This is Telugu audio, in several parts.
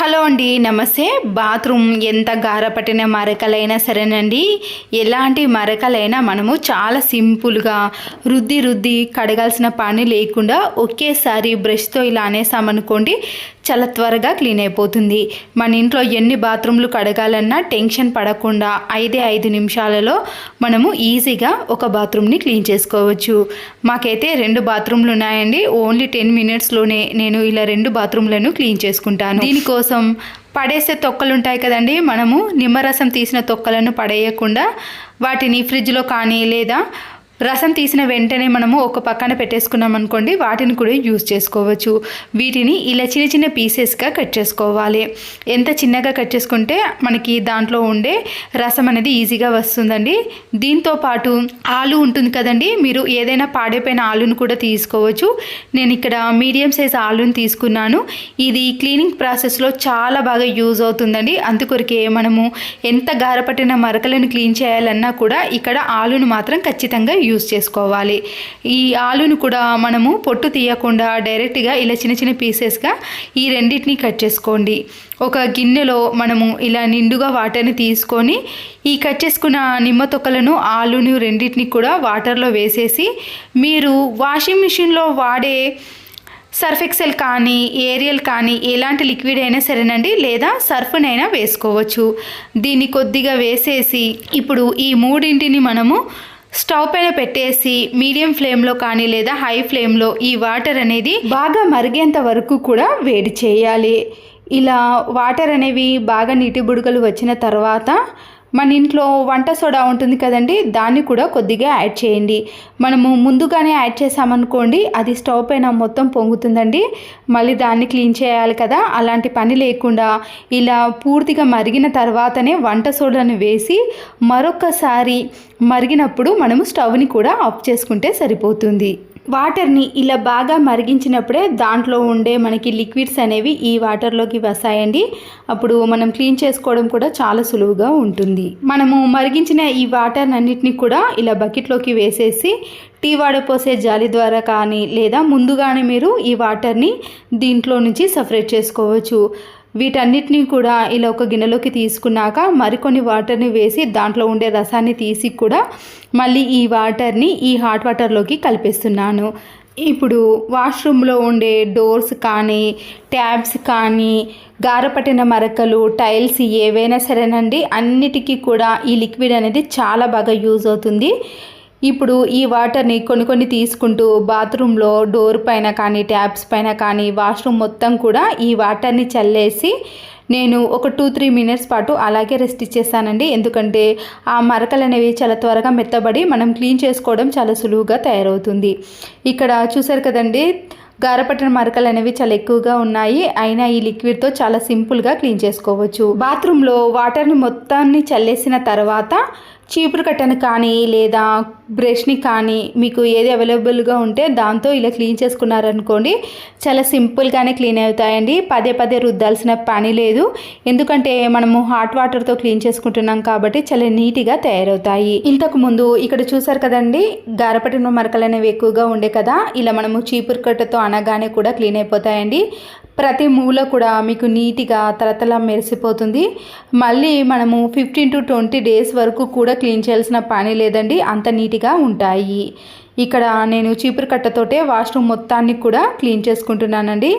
హలో అండి, నమస్తే. బాత్రూమ్ ఎంత గారపట్టిన మరకలైనా సరేనండి, ఎలాంటి మరకలైనా మనము చాలా సింపుల్గా రుద్ది కడగాల్సిన పని లేకుండా ఒకేసారి బ్రష్తో ఇలా అనేసామనుకోండి, చాలా త్వరగా క్లీన్ అయిపోతుంది. మన ఇంట్లో ఎన్ని బాత్రూమ్లు కడగాలన్నా టెన్షన్ పడకుండా 5 నిమిషాలలో మనము ఈజీగా ఒక బాత్రూమ్ని క్లీన్ చేసుకోవచ్చు. మాకైతే 2 బాత్రూమ్లు ఉన్నాయండి. ఓన్లీ 10 మినిట్స్లోనే నేను ఇలా 2 బాత్రూమ్లను క్లీన్ చేసుకుంటాను. దీనికోసం పడేసే తొక్కలు ఉంటాయి కదండి, మనము నిమ్మరసం తీసిన తొక్కలను పడేయకుండా వాటిని ఫ్రిడ్జ్లో కానీ లేదా రసం తీసిన వెంటనే మనము ఒక పక్కన పెట్టేసుకున్నాం అనుకోండి, వాటిని కూడా యూజ్ చేసుకోవచ్చు. వీటిని ఇలా చిన్న పీసెస్గా కట్ చేసుకోవాలి. ఎంత చిన్నగా కట్ చేసుకుంటే మనకి దాంట్లో ఉండే రసం అనేది ఈజీగా వస్తుందండి. దీంతో పాటు ఆలు ఉంటుంది కదండి, మీరు ఏదైనా పాడైపోయిన ఆలును కూడా తీసుకోవచ్చు. నేను ఇక్కడ మీడియం సైజ్ ఆలుని తీసుకున్నాను. ఇది క్లీనింగ్ ప్రాసెస్లో చాలా బాగా యూజ్ అవుతుందండి. అందుకొరకే మనము ఎంత గారపట్టిన మరకలను క్లీన్ చేయాలన్నా కూడా ఇక్కడ ఆలును మాత్రం ఖచ్చితంగా యూజ్ చేసుకోవాలి. ఈ ఆలును కూడా మనము పొట్టు తీయకుండా డైరెక్ట్గా ఇలా చిన్న పీసెస్గా ఈ రెండింటిని కట్ చేసుకోండి. ఒక గిన్నెలో మనము ఇలా నిండుగా వాటర్ని తీసుకొని ఈ కట్ చేసుకున్న నిమ్మ తొక్కలను ఆలును రెండింటిని కూడా వాటర్లో వేసేసి మీరు వాషింగ్ మిషన్లో వాడే సర్ఫ్ ఎక్సెల్ కానీ ఏరియల్ కానీ ఎలాంటి లిక్విడ్ అయినా సరేనండి, లేదా సర్ఫ్నైనా వేసుకోవచ్చు. దీన్ని కొద్దిగా వేసేసి ఇప్పుడు ఈ మూడింటిని మనము స్టవ్ పైన పెట్టేసి మీడియం ఫ్లేమ్లో కానీ లేదా హై ఫ్లేమ్లో ఈ వాటర్ అనేది బాగా మరిగేంత వరకు కూడా వేడి చేయాలి. ఇలా వాటర్ అనేవి బాగా నీటి బుడగలు వచ్చిన తర్వాత మన ఇంట్లో వంట సోడా ఉంటుంది కదండి, దాన్ని కూడా కొద్దిగా యాడ్ చేయండి. మనము ముందుగానే యాడ్ చేసామనుకోండి, అది స్టవ్ పైన మొత్తం పొంగుతుందండి. మళ్ళీ దాన్ని క్లీన్ చేయాలి కదా, అలాంటి పని లేకుండా ఇలా పూర్తిగా మరిగిన తర్వాతనే వంట సోడాను వేసి మరొకసారి మరిగినప్పుడు మనము స్టవ్ని కూడా ఆఫ్ చేసుకుంటే సరిపోతుంది. వాటర్ని ఇలా బాగా మరిగించినప్పుడే దాంట్లో ఉండే మనకి లిక్విడ్స్ అనేవి ఈ వాటర్లోకి వస్తాయండి. అప్పుడు మనం క్లీన్ చేసుకోవడం కూడా చాలా సులువుగా ఉంటుంది. మనము మరిగించిన ఈ వాటర్ అన్నిటిని కూడా ఇలా బకెట్లోకి వేసేసి టీ వాడపోసే జాలి ద్వారా కానీ లేదా ముందుగానే మీరు ఈ వాటర్ని దీంట్లో నుంచి సపరేట్ చేసుకోవచ్చు. వీటన్నిటినీ కూడా ఇలా ఒక గిన్నెలోకి తీసుకున్నాక మరికొన్ని వాటర్ని వేసి దాంట్లో ఉండే రసాన్ని తీసి కూడా మళ్ళీ ఈ వాటర్ని ఈ హాట్ వాటర్లోకి కలిపేస్తున్నాను. ఇప్పుడు వాష్రూమ్లో ఉండే డోర్స్ కానీ ట్యాబ్స్ కానీ గారపట్టిన మరకలు టైల్స్ ఏవైనా సరేనండి, అన్నిటికీ కూడా ఈ లిక్విడ్ అనేది చాలా బాగా యూజ్ అవుతుంది. ఇప్పుడు ఈ వాటర్ని కొన్ని తీసుకుంటూ బాత్రూంలో డోర్ పైన కానీ ట్యాప్స్ పైన కానీ వాష్రూమ్ మొత్తం కూడా ఈ వాటర్ని చల్లేసి నేను ఒక 2-3 మినిట్స్ పాటు అలాగే రెస్ట్ ఇచ్చేస్తానండి. ఎందుకంటే ఆ మరకలు అనేవి చాలా త్వరగా మెత్తబడి మనం క్లీన్ చేసుకోవడం చాలా సులువుగా తయారవుతుంది. ఇక్కడ చూసారు కదండి, గారపట్టిన మరకలు అనేవి చాలా ఎక్కువగా ఉన్నాయి. అయినా ఈ లిక్విడ్తో చాలా సింపుల్గా క్లీన్ చేసుకోవచ్చు. బాత్రూంలో వాటర్ని మొత్తాన్ని చల్లేసిన తర్వాత చీపురు కట్టను కానీ లేదా బ్రష్ని కానీ మీకు ఏది అవైలబుల్గా ఉంటే దాంతో ఇలా క్లీన్ చేసుకున్నారనుకోండి, చాలా సింపుల్గానే క్లీన్ అవుతాయండి. పదే రుద్దాల్సిన పని లేదు. ఎందుకంటే మనము హాట్ వాటర్తో క్లీన్ చేసుకుంటున్నాం కాబట్టి చాలా నీట్గా తయారవుతాయి. ఇంతకుముందు ఇక్కడ చూసారు కదండి, గారపట్టిన మరకలు అనేవి ఎక్కువగా ఉండే కదా, ఇలా మనము చీపురు కట్టతో అనగానే కూడా క్లీన్ అయిపోతాయండి. ప్రతి మూల కూడా మీకు నీట్గా తలతల మెరిసిపోతుంది. మళ్ళీ మనము 15 to 20 డేస్ వరకు కూడా క్లీన్ చేయాల్సిన పని లేదండి, అంత నీట్గా ఉంటాయి. ఇక్కడ నేను చీపురు కట్టతోటే వాష్రూమ్ మొత్తాన్ని కూడా క్లీన్ చేసుకుంటున్నానండి.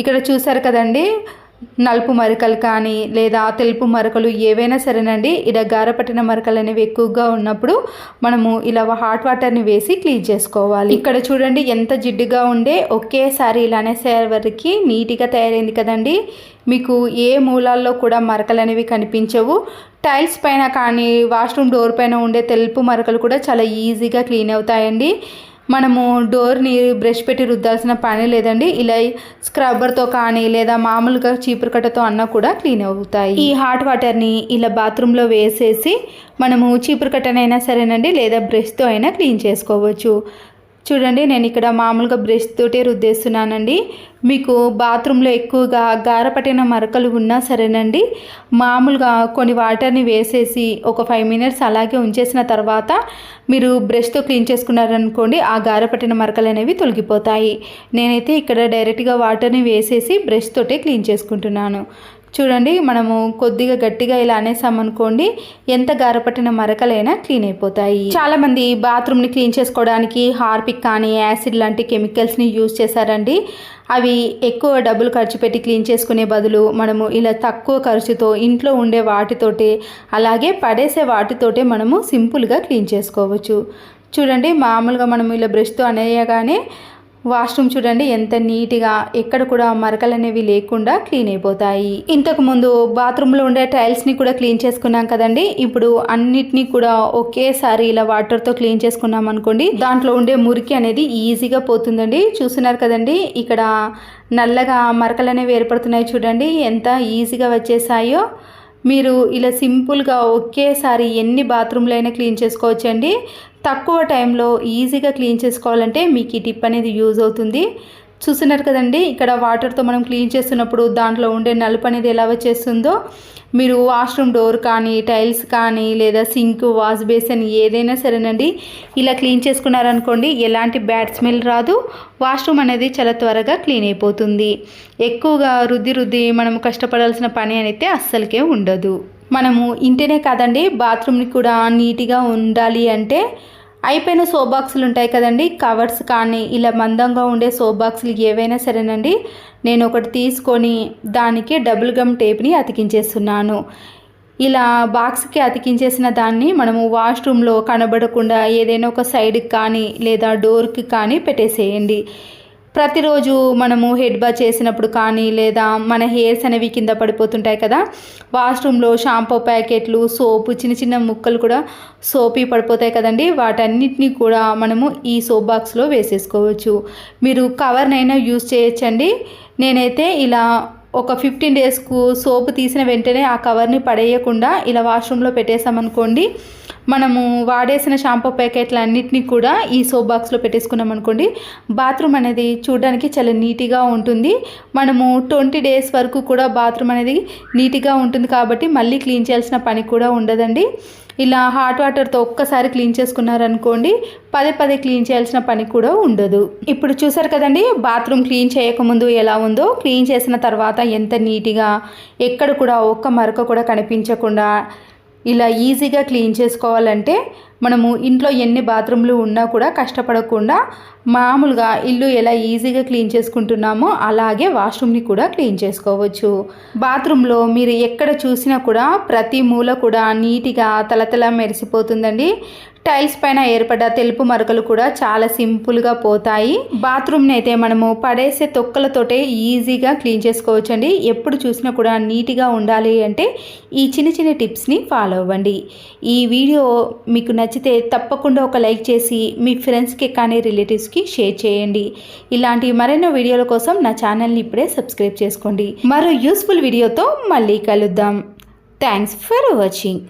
ఇక్కడ చూసారు కదండి, నలుపు మరకలు కానీ లేదా తెలుపు మరకలు ఏవైనా సరేనండి, ఇలా గారపట్టిన మరకలు అనేవి ఎక్కువగా ఉన్నప్పుడు మనము ఇలా హాట్ వాటర్ని వేసి క్లీన్ చేసుకోవాలి. ఇక్కడ చూడండి ఎంత జిడ్డుగా ఉండే ఒకేసారి ఇలా అనేసరికి నీట్గా తయారైంది కదండి. మీకు ఏ మూలాల్లో కూడా మరకలు అనేవి కనిపించవు. టైల్స్ పైన కానీ వాష్రూమ్ డోర్ పైన ఉండే తెలుపు మరకలు కూడా చాలా ఈజీగా క్లీన్ అవుతాయండి. మనము డోర్ని బ్రష్ పెట్టి రుద్దాల్సిన పని లేదండి. ఇలా స్క్రబ్బర్తో కానీ లేదా మామూలుగా చీపురు కట్టతో అన్నా కూడా క్లీన్ అవుతాయి. ఈ హాట్ వాటర్ని ఇలా బాత్రూంలో వేసేసి మనము చీపురు కట్టనైనా సరేనండి లేదా బ్రష్తో అయినా క్లీన్ చేసుకోవచ్చు. చూడండి, నేను ఇక్కడ మామూలుగా బ్రష్ తోటే రుద్దేస్తున్నానండి. మీకు బాత్రూంలో ఎక్కువగా గారపట్టిన మరకలు ఉన్నా సరేనండి, మామూలుగా కొన్ని వాటర్ని వేసేసి ఒక 5 మినిట్స్ అలాగే ఉంచేసిన తర్వాత మీరు బ్రష్తో క్లీన్ చేసుకున్నారనుకోండి, ఆ గారపట్టిన మరకలు అనేవి తొలగిపోతాయి. నేనైతే ఇక్కడ డైరెక్ట్గా వాటర్ని వేసేసి బ్రష్ తోటే క్లీన్ చేసుకుంటున్నాను. చూడండి, మనము కొద్దిగా గట్టిగా ఇలా అనేసామనుకోండి, ఎంత గారపట్టిన మరకలైనా క్లీన్ అయిపోతాయి. చాలామంది బాత్రూమ్ని క్లీన్ చేసుకోవడానికి హార్పిక్ కానీ యాసిడ్ లాంటి కెమికల్స్ని యూజ్ చేశారండి. అవి ఎక్కువ డబ్బులు ఖర్చు పెట్టి క్లీన్ చేసుకునే బదులు మనము ఇలా తక్కువ ఖర్చుతో ఇంట్లో ఉండే వాటితోటే, అలాగే పడేసే వాటితోటే మనము సింపుల్గా క్లీన్ చేసుకోవచ్చు. చూడండి, మామూలుగా మనం ఇలా బ్రష్తో అనేయగానే వాష్రూమ్ చూడండి ఎంత నీట్గా, ఎక్కడ కూడా మరకలు అనేవి లేకుండా క్లీన్ అయిపోతాయి. ఇంతకుముందు బాత్రూంలో ఉండే టైల్స్ని కూడా క్లీన్ చేసుకున్నాం కదండి. ఇప్పుడు అన్నిటినీ కూడా ఒకేసారి ఇలా వాటర్తో క్లీన్ చేసుకున్నాం అనుకోండి, దాంట్లో ఉండే మురికి అనేది ఈజీగా పోతుందండి. చూస్తున్నారు కదండి, ఇక్కడ నల్లగా మరకలు అనేవి ఏర్పడుతున్నాయి. చూడండి ఎంత ఈజీగా వచ్చేసాయో. మీరు ఇలా సింపుల్గా ఒకేసారి ఎన్ని బాత్రూమ్లైనా క్లీన్ చేసుకోవచ్చండి. తక్కువ టైంలో ఈజీగా క్లీన్ చేసుకోవాలంటే మీకు ఈ టిప్ అనేది యూజ్ అవుతుంది. చూస్తున్నారు కదండి, ఇక్కడ వాటర్తో మనం క్లీన్ చేస్తున్నప్పుడు దాంట్లో ఉండే నలుపు అనేది ఎలా వచ్చేస్తుందో. మీరు వాష్రూమ్ డోర్ కానీ, టైల్స్ కానీ, లేదా సింక్, వాష్ బేసిన్ ఏదైనా సరేనండి, ఇలా క్లీన్ చేసుకున్నారనుకోండి, ఎలాంటి బ్యాడ్ స్మెల్ రాదు. వాష్రూమ్ అనేది చాలా త్వరగా క్లీన్ అయిపోతుంది. ఎక్కువగా రుద్ది మనం కష్టపడాల్సిన పని అయితే అస్సలకే ఉండదు. మనము ఇంటినే కాదండి, బాత్రూమ్ని కూడా నీట్గా ఉండాలి అంటే అయిపోయిన సోప్ బాక్సులు ఉంటాయి కదండి, కవర్స్ కానీ ఇలా మందంగా ఉండే సోప్ బాక్సులు ఏవైనా సరేనండి, నేను ఒకటి తీసుకొని దానికి డబుల్ గమ్ టేప్ని అతికించేస్తున్నాను. ఇలా బాక్స్కి అతికించేసిన దాన్ని మనము వాష్రూమ్లో కనబడకుండా ఏదైనా ఒక సైడ్కి కానీ లేదా డోర్కి కానీ పెట్టేసేయండి. ప్రతిరోజు మనము హెడ్ బాత్ చేసినప్పుడు కానీ, లేదా మన హెయిర్స్ అనేవి కింద పడిపోతుంటాయి కదా, వాష్రూమ్లో షాంపూ ప్యాకెట్లు, సోపు, చిన్న ముక్కలు కూడా సోపి పడిపోతాయి కదండి, వాటన్నిటిని కూడా మనము ఈ సోప్ బాక్స్లో వేసేసుకోవచ్చు. మీరు కవర్నైనా యూజ్ చేయొచ్చండి. నేనైతే ఇలా ఒక 15 డేస్కు సోపు తీసిన వెంటనే ఆ కవర్ని పడేయకుండా ఇలా వాష్రూమ్లో పెట్టేసామనుకోండి, మనము వాడేసిన షాంపూ ప్యాకెట్లు అన్నిటినీ కూడా ఈ సోప్ బాక్స్లో పెట్టేసుకున్నాం అనుకోండి, బాత్రూమ్ అనేది చూడడానికి చాలా నీట్గా ఉంటుంది. మనము 20 డేస్ వరకు కూడా బాత్రూమ్ అనేది నీట్గా ఉంటుంది కాబట్టి మళ్ళీ క్లీన్ చేయాల్సిన పని కూడా ఉండదండి. ఇలా హాట్ వాటర్తో ఒక్కసారి క్లీన్ చేసుకున్నారనుకోండి, పదే క్లీన్ చేయాల్సిన పని కూడా ఉండదు. ఇప్పుడు చూసారు కదండి, బాత్రూమ్ క్లీన్ చేయకముందు ఎలా ఉందో, క్లీన్ చేసిన తర్వాత ఎంత నీట్గా, ఎక్కడ కూడా ఒక్క మరక కూడా కనిపించకుండా ఇలా ఈజీగా క్లీన్ చేసుకోవాలంటే మనము ఇంట్లో ఎన్ని బాత్రూమ్లు ఉన్నా కూడా కష్టపడకుండా మామూలుగా ఇల్లు ఎలా ఈజీగా క్లీన్ చేసుకుంటున్నామో అలాగే వాష్రూమ్ని కూడా క్లీన్ చేసుకోవచ్చు. బాత్రూంలో మీరు ఎక్కడ చూసినా కూడా ప్రతి మూల కూడా నీట్గా తలతల మెరిసిపోతుందండి. టైల్స్ పైన ఏర్పడ్డ తెలుపు మరకలు కూడా చాలా సింపుల్గా పోతాయి. బాత్రూమ్ని అయితే మనము పడేసే తొక్కలతోటే ఈజీగా క్లీన్ చేసుకోవచ్చండి. ఎప్పుడు చూసినా కూడా నీట్గా ఉండాలి అంటే ఈ చిన్న టిప్స్ని ఫాలో అవ్వండి. ఈ వీడియో మీకు నచ్చితే తప్పకుండా ఒక లైక్ చేసి మీ ఫ్రెండ్స్కి కానీ రిలేటివ్స్కి షేర్ చేయండి. ఇలాంటి మరెన్నో వీడియోల కోసం నా ఛానల్ని ఇప్పుడే సబ్స్క్రైబ్ చేసుకోండి. మరో యూస్ఫుల్ వీడియోతో మళ్ళీ కలుద్దాం. Thanks for watching.